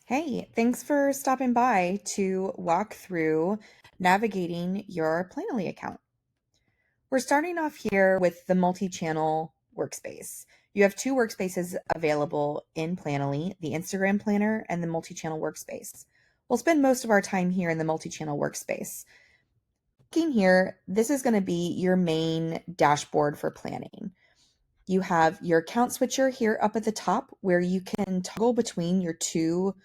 Hey, thanks for stopping by to walk through navigating your Planoly account. We're starting off here with the multi-channel workspace. You have two workspaces available in Planoly, the Instagram Planner and the multi-channel workspace. We'll spend most of our time here in the multi-channel workspace. Looking here, this is going to be your main dashboard for planning. You have your account switcher here up at the top where you can toggle between your two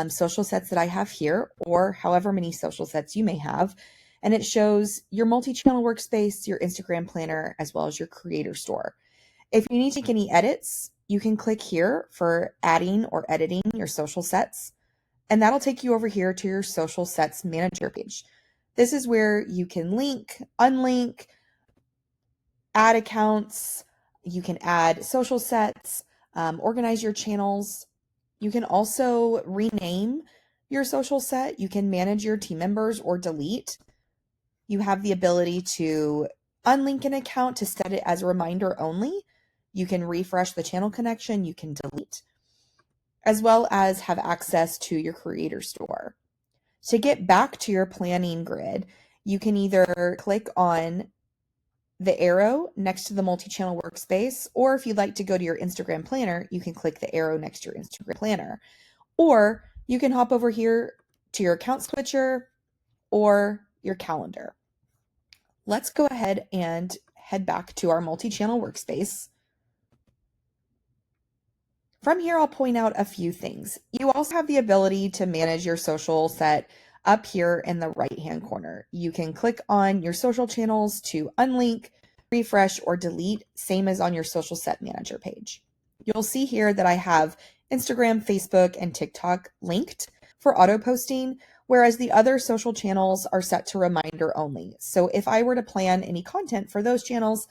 social sets that I have here, or however many social sets you may have. And it shows your multi-channel workspace, your Instagram planner, as well as your creator store. If you need to make any edits, you can click here for adding or editing your social sets, and that'll take you over here to your social sets manager page. This is where you can link, unlink, add accounts, you can add social sets, organize your channels. You can also rename your social set. You can manage your team members or delete. You have the ability to unlink an account to set it as a reminder only. You can refresh the channel connection. You can delete, as well as have access to your creator store. To get back to your planning grid, you can either click on the arrow next to the multi-channel workspace, or if you'd like to go to your Instagram planner, you can click the arrow next to your Instagram planner. Or you can hop over here to your account switcher or your calendar. Let's go ahead and head back to our multi-channel workspace. From here, I'll point out a few things. You also have the ability to manage your social set up here in the right-hand corner. You can click on your social channels to unlink, refresh, or delete, same as on your social set manager page. You'll see here that I have Instagram, Facebook, and TikTok linked for auto posting, whereas the other social channels are set to reminder only. So if I were to plan any content for those channels,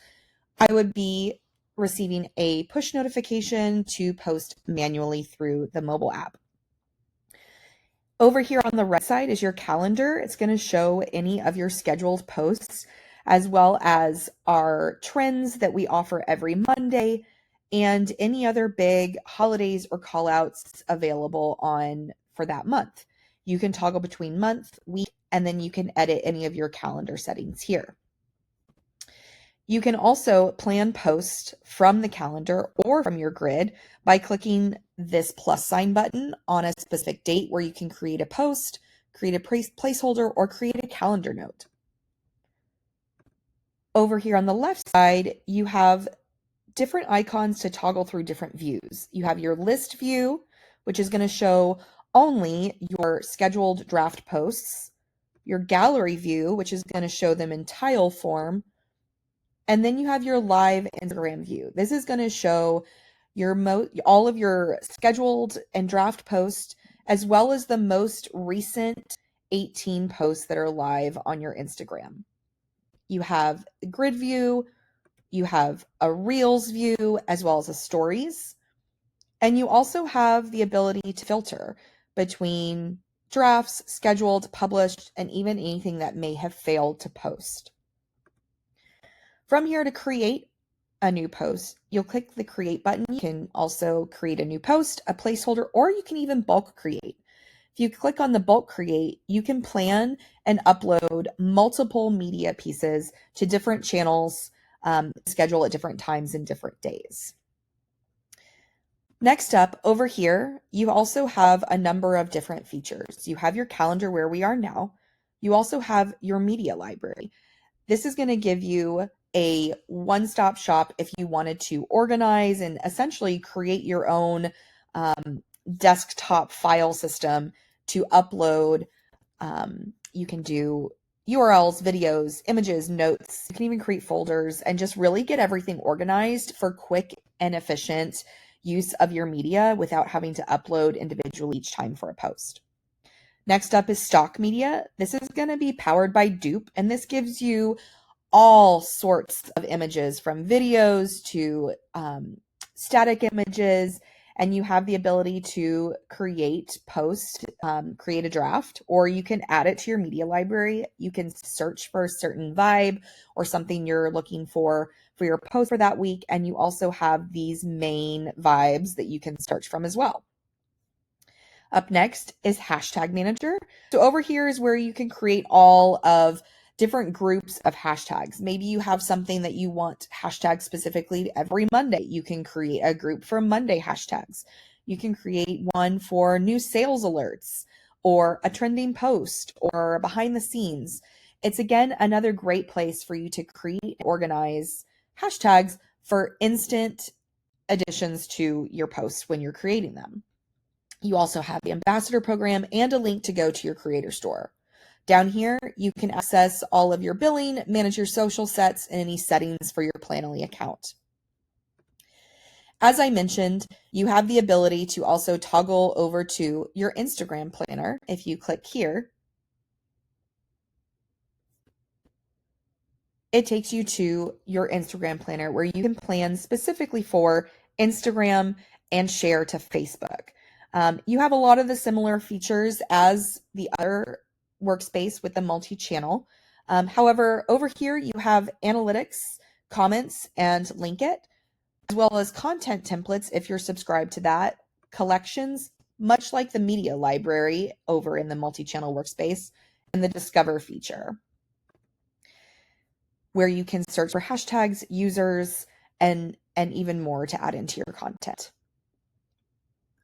I would be receiving a push notification to post manually through the mobile app. Over here on the right side is your calendar. It's going to show any of your scheduled posts, as well as our trends that we offer every Monday and any other big holidays or call outs available on for that month. You can toggle between month, week, and then you can edit any of your calendar settings here. You can also plan posts from the calendar or from your grid by clicking this plus sign button on a specific date where you can create a post, create a placeholder, or create a calendar note. Over here on the left side, you have different icons to toggle through different views. You have your list view, which is going to show only your scheduled draft posts, your gallery view, which is going to show them in tile form, and then you have your live Instagram view. This is going to show all of your scheduled and draft posts, as well as the most recent 18 posts that are live on your Instagram. You have the grid view, you have a Reels view, as well as a stories. And you also have the ability to filter between drafts, scheduled, published, and even anything that may have failed to post. From here, to create a new post, you'll click the create button. You can also create a new post, a placeholder, or you can even bulk create. If you click on the bulk create, you can plan and upload multiple media pieces to different channels, schedule at different times and different days. Next up, over here, you also have a number of different features. You have your calendar where we are now. You also have your media library. This is going to give you a one-stop shop if you wanted to organize and essentially create your own desktop file system to upload. You can do URLs, videos, images, notes. You can even create folders and just really get everything organized for quick and efficient use of your media without having to upload individually each time for a post. Next up is stock media. This is going to be powered by Dupe, and this gives you all sorts of images from videos to static images, and you have the ability to create posts, create a draft, or you can add it to your media library. You can search for a certain vibe or something you're looking for your post for that week, and you also have these main vibes that you can search from as well. Up next is Hashtag Manager. So over here is where you can create all of different groups of hashtags. Maybe you have something that you want hashtag specifically every Monday. You can create a group for Monday hashtags. You can create one for new sales alerts or a trending post or behind the scenes. It's again another great place for you to create and organize hashtags for instant additions to your posts when you're creating them. You also have the ambassador program and a link to go to your creator store. Down here, you can access all of your billing, manage your social sets, and any settings for your Planoly account. As I mentioned, you have the ability to also toggle over to your Instagram planner. If you click here, it takes you to your Instagram planner where you can plan specifically for Instagram and share to Facebook. You have a lot of the similar features as the other workspace with the multi-channel. However, over here you have analytics, comments, and link it, as well as content templates if you're subscribed to that, collections, much like the media library over in the multi-channel workspace, and the discover feature, where you can search for hashtags, users, and even more to add into your content.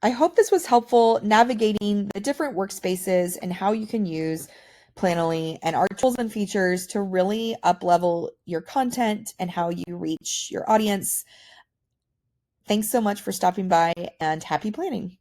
I hope this was helpful navigating the different workspaces and how you can use Planoly and our tools and features to really up-level your content and how you reach your audience. Thanks so much for stopping by, and happy planning.